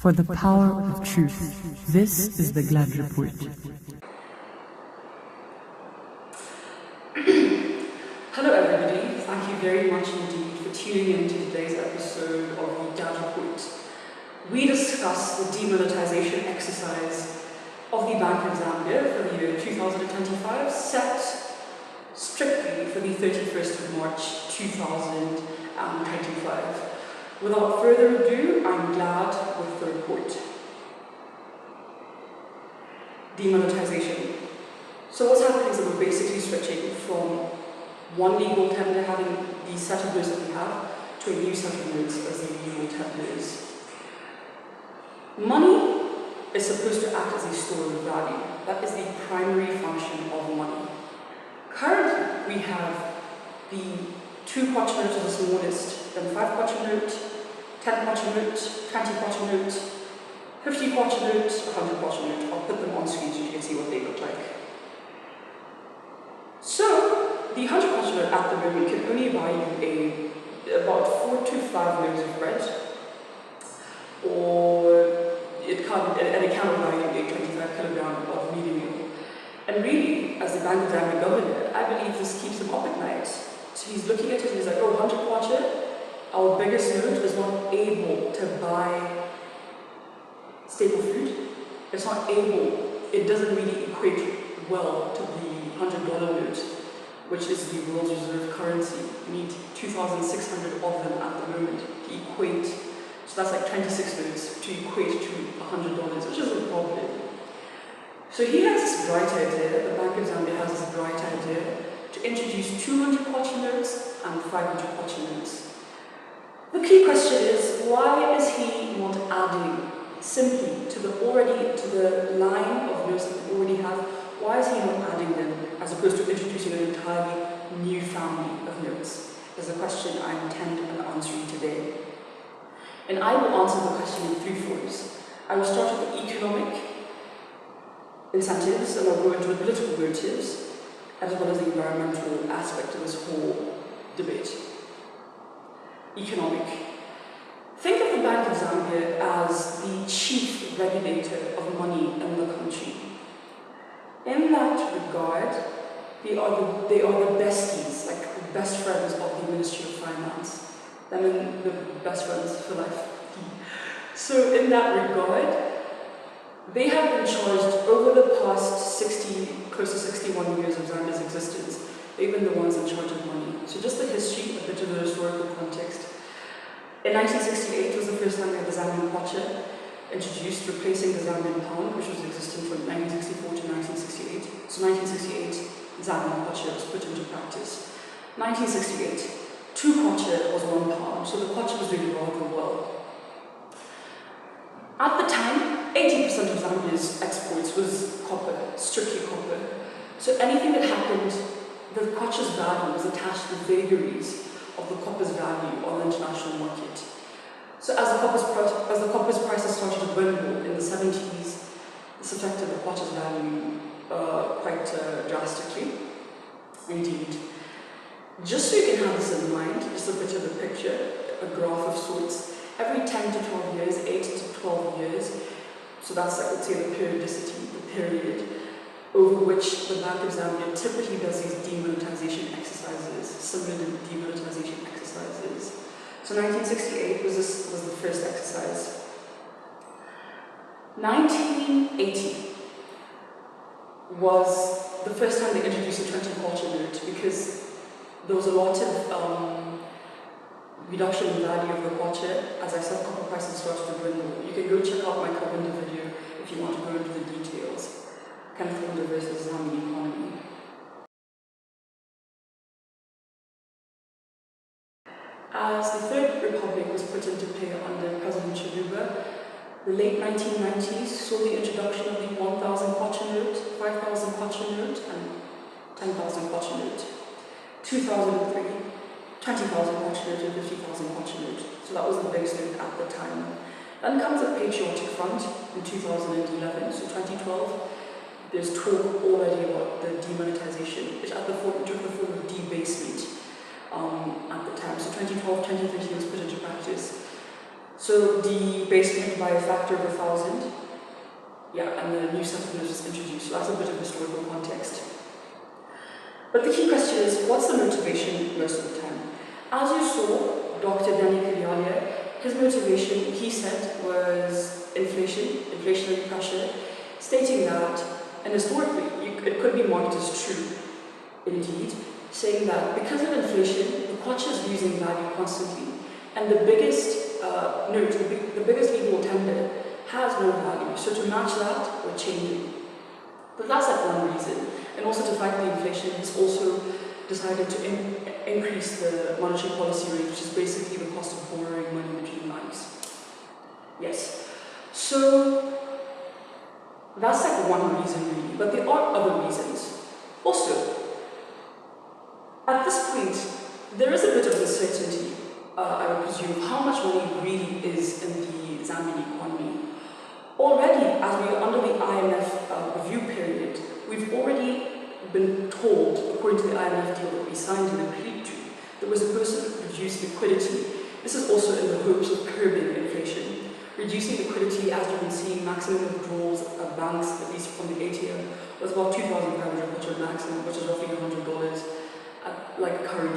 For the power of truth, this is the Glad Report. Hello everybody, thank you very much indeed for tuning in to today's episode of the Glad Report. We discuss the demonetization exercise of the Bank of Zambia for the year 2025, set strictly for the 31st of March 2025. Without further ado, I'm glad with the report. Demonetization. So what's happening is that we're basically switching from one legal tender having the set of notes that we have to a new set of notes as the usual tenders. Money is supposed to act as a store of value. That is the primary function of money. Currently, we have the 2 kwacha notes as the smallest, then 5 kwacha note, 10 kwacha note, 20 kwacha note, 50 kwacha note, 100 kwacha note. I'll put them on screen so you can see what they look like. So, the 100 kwacha note at the moment can only buy you about 4 to 5 loaves of bread, or it can't buy you a 25 kilogram of mealie meal. And really, as the Bank of Zambia governor, I believe this keeps him up at night. So he's looking at it and he's like, oh, 100 kwacha, our biggest note is not able to buy staple food. It's not able, it doesn't really equate well to the $100 note, which is the world's reserve currency. You need 2,600 of them at the moment to equate. So that's like 26 notes to equate to $100, which is a problem. So he has this bright idea, the Bank of Zambia has this bright idea, to introduce 200 kwacha notes and 500 kwacha notes. The key question is, why is he not adding simply to the line of notes that we already have? Why is he not adding them as opposed to introducing an entirely new family of notes? Is a question I intend on answering today. And I will answer the question in 3 forms. I will start with the economic incentives, and I'll go into the political motives, as well as the environmental aspect of this whole debate. Economic. Think of the Bank of Zambia as the chief regulator of money in the country. In that regard, they are the besties, like the best friends of the Ministry of Finance. I mean, the best friends for life. So in that regard, they have been charged over the past close to 61 years of Zambia's existence. They've been the ones in charge of money. So just the history, a bit of the historical context. In 1968 was the first time we had the Zambian Kwacha introduced, replacing the Zambian pound, which was existing from 1964 to 1968. So 1968, Zambian Kwacha was put into practice. 1968, 2 kwacha was 1 pound, so the kwacha was doing rather well. At the time, 80% of Zambia's exports was copper, strictly copper. So anything that happened, the kwacha's value was attached to the vagaries of the copper's value on the international market. So as the copper's prices started to dwindle in the 70s, this affected the kwacha's value quite drastically. Indeed. Just so you can have this in mind, just a bit of a picture, a graph of sorts. Every 10 to 12 years, 8 to 12 years, so that's, I would say, the periodicity, the period over which the Bank of Zambia typically does these demonetization exercises, similar demonetization exercises. So 1968 was the first exercise. 1980 was the first time they introduced a 20 kwacha note, because there was a lot of reduction in value of the kwacha as I said copper prices started to dwindle. You can go check out my Kabinda video if you want to go into the details. Kabinda versus Zambian economy. As the Third Republic was put into play under President Chiluba, the late 1990s saw the introduction of the 1,000 kwacha note, 5,000 kwacha note, and 10,000 kwacha note. 2003, 20,000 kwacha note and 50,000 kwacha note. So that was the biggest note at the time. Then comes a patriotic front in 2011, so 2012. There's talk already about the demonetization, which took the form of debasement at the time. So 2012, 2013 was put into practice. So debasement by a factor of 1,000. Yeah, and the new settlement was introduced. So that's a bit of historical context. But the key question is, what's the motivation most of the time? As you saw, Dr. Danny Kalialia, his motivation, he said, was inflation, inflationary pressure, stating that, and historically, it could be marked as true, indeed, saying that because of inflation, the kwacha is losing value constantly, and the biggest the biggest legal tender has no value. So to match that, we're changing. But that's like one reason. And also to fight the inflation, he's also decided to increase the monetary policy rate, which is basically the cost of borrowing money between banks. Yes. So that's like one reason really, but there are other reasons. Also, at this point, there is a bit of uncertainty, I would presume, of how much money really is in the Zambian economy. Already, as we are under the IMF review period, we've already been told, according to the IMF deal that we signed and agreed to, there was supposed to reduce liquidity. This is also in the hopes of curbing inflation. Reducing liquidity, as you've been seeing, maximum withdrawals of banks, at least from the ATM, was about 2,500, which is maximum, which is roughly $100 at current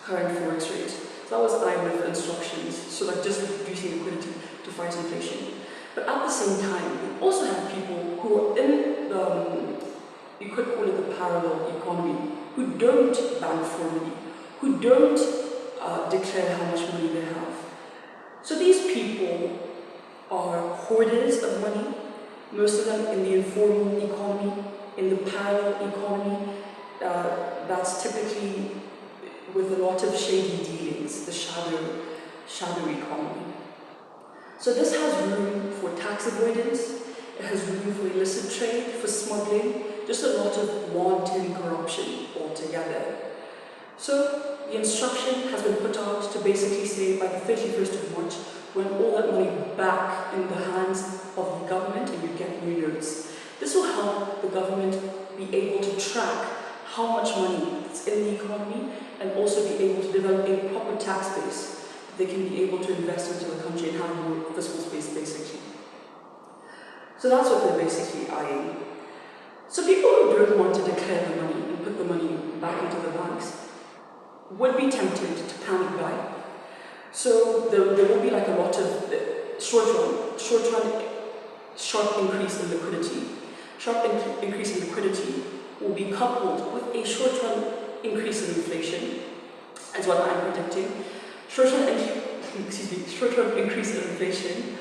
forex rate. So that was IMF instructions, so like just reducing liquidity to fight inflation. But at the same time, we also have people who are in you could call it the parallel economy, who don't bank formally, who don't declare how much money they have. So these people are hoarders of money, most of them in the informal economy, in the parallel economy, that's typically with a lot of shady dealings, the shadow economy. So this has room for tax avoidance, it has room for illicit trade, for smuggling, just a lot of wanton corruption altogether. So the instruction has been put out to basically say by the 31st of March, when all that money back in the hands of the government and you get new notes. This will help the government be able to track how much money is in the economy and also be able to develop a proper tax base that they can be able to invest into the country and have more fiscal space basically. So that's what they're basically eyeing. So people who don't want to declare the money and put the money back into the banks would be tempted to panic buy. So there will be like a lot of short-run sharp increase in liquidity. Sharp increase in liquidity will be coupled with a short-run increase in inflation, as what I'm predicting. Short-run increase in inflation,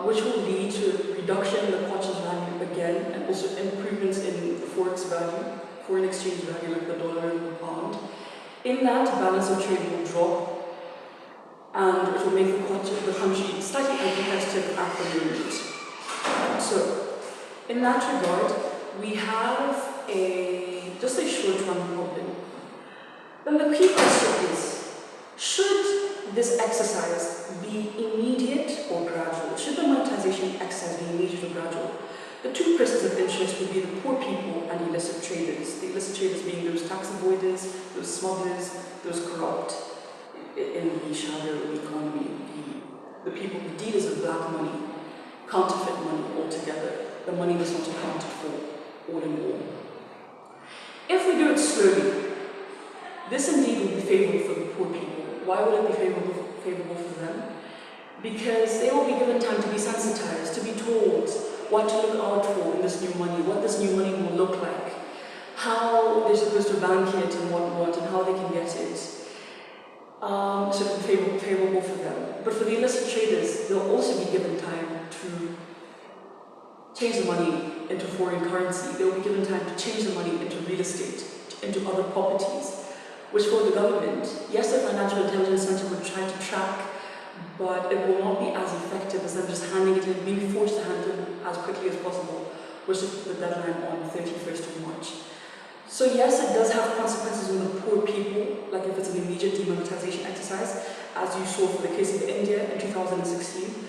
which will lead to reduction in the kwacha's value again, and also improvements in the forex value, foreign exchange value like the dollar and the pound. In that, balance of trade will drop, and it will make the country slightly more competitive at the moment. So, in that regard, we have just a short-run problem. Then the key question is, should this exercise be immediate or gradual? Should the monetization exercise be immediate or gradual? The two persons of interest would be the poor people and illicit traders. The illicit traders being those tax avoiders, those smugglers, those corrupt in the shadow economy, the people, the dealers of black money, counterfeit money altogether, the money that's not accounted for, all in all. If we do it slowly, this indeed will be favourable for the poor people. Why would it be favourable for them? Because they will be given time to be sensitized, to be told what to look out for in this new money, what this new money will look like, how they're supposed to bank it and what, and how they can get it. So it will be favourable for them. But for the illicit traders, they'll also be given time to change the money into foreign currency. They'll be given time to change the money into real estate, into other properties, which for the government, yes, the Financial Intelligence Center would try to track, but it will not be as effective as them just handing it in, being forced to hand it in as quickly as possible, which is the deadline on the 31st of March. So yes, it does have consequences on the poor people, like if it's an immediate demonetization exercise, as you saw for the case of India in 2016,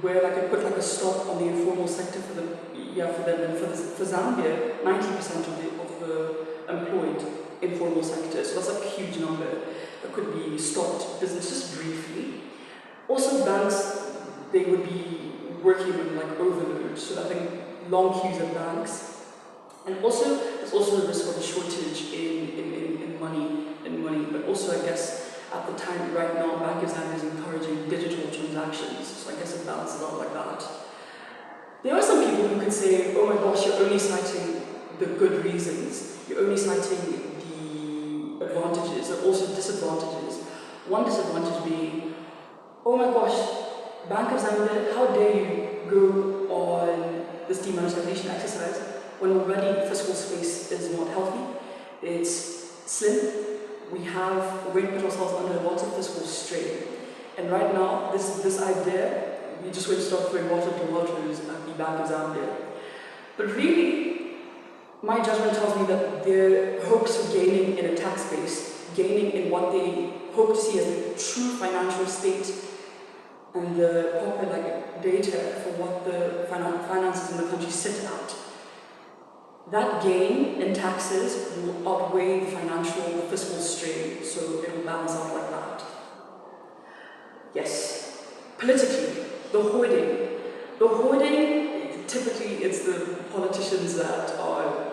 where like it put like a stop on the informal sector for them, and for Zambia, 90% of the employed informal sector, so that's like a huge number that could be stopped, business just briefly. Also, banks, they would be working with like overload, so I think long queues at banks. And also, there's also the risk of a shortage in money, but also I guess at the time right now, Bank of Zambia is encouraging digital transactions, so I guess it balances out like that. There are some people who could say, oh my gosh, you're only citing the good reasons, you're only citing the advantages, and also disadvantages. One disadvantage being, oh my gosh, Bank of Zambia, how dare you go on this demonetization exercise when already fiscal space is not healthy, it's slim, we're put ourselves under lots of fiscal strain. And right now, this idea, we just went to start throwing water to waters at the Bank of Zambia. But really, my judgment tells me that their hopes of gaining in a tax base, gaining in what they hope to see as the true financial state and the proper data for what the finances in the country sit at, that gain in taxes will outweigh the fiscal strain, so it will balance out like that. Yes, politically, the hoarding, typically it's the politicians that are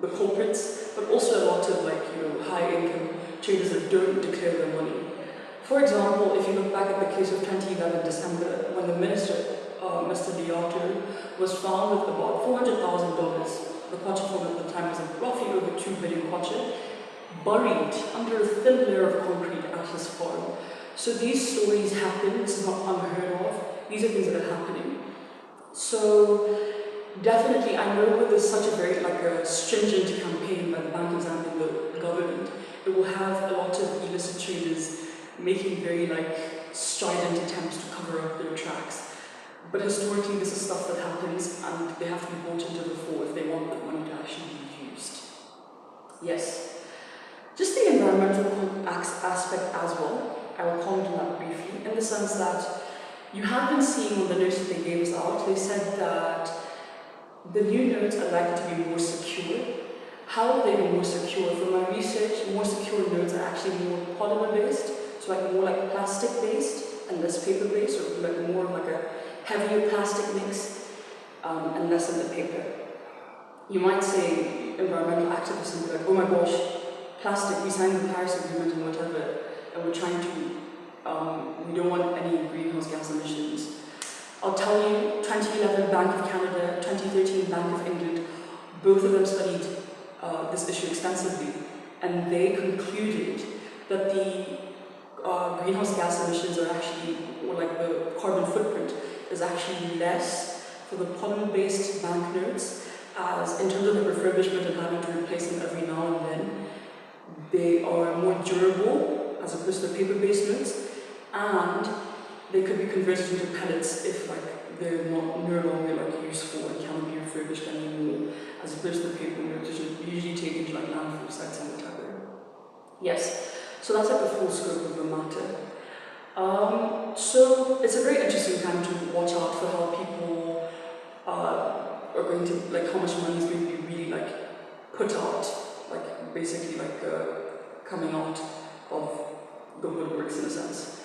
the culprits, but also a lot of high-income traders that don't declare their money. For example, if you look back at the case of 2011 December, when the minister, Mr. Gladiator, was found with about $400,000, the kwacha form at the time was roughly over 2 billion kwacha, buried under a thin layer of concrete at his farm. So these stories happen, this is not unheard of, these are things that are happening. So definitely, I know there's such a very stringent campaign by the Bank of Zambia, the government, it will have a lot of illicit traders making very strident attempts to cover up their tracks. But historically, this is stuff that happens and they have to be brought into the fore if they want the money to actually be used. Yes. Just the environmental aspect as well, I will comment on that briefly, in the sense that you have been seeing on the notes that they gave us out, they said that the new notes are likely to be more secure. How will they be more secure? From my research, more secure notes are actually more polymer-based, so more plastic-based and less paper-based, or more a heavier plastic mix and less of the paper. You might say, environmental activists will be like, oh my gosh, plastic, we signed the Paris Agreement and whatever, and we're trying to, we don't want any greenhouse gas emissions. I'll tell you, 2011 Bank of Canada, 2013 Bank of England, both of them studied this issue extensively, and they concluded that the greenhouse gas emissions are actually, or the carbon footprint is actually less for the polymer-based banknotes, as in terms of the refurbishment and having to replace them every now and then, they are more durable as opposed to the paper-based notes, and they could be converted into pellets if they're no longer useful and cannot be refurbished anymore, as opposed to the paper notes, which are usually taken to landfill sites and whatever. Yes, so that's the full scope of the matter. So it's a very interesting time to watch out for how people are going to, how much money is going to be really put out, basically coming out of the woodworks in a sense.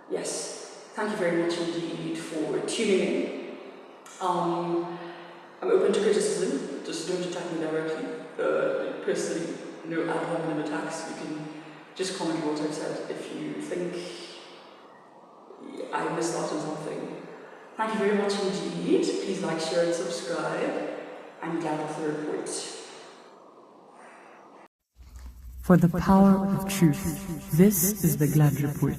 Yes, thank you very much indeed for tuning in. I'm open to criticism, just don't attack me directly. Personally, no ad hominem attacks. You can just comment what I've said if you think I missed out on something. Thank you very much indeed. Please like, share and subscribe. I'm glad of the report. For the power of truth, this is the Glad Report.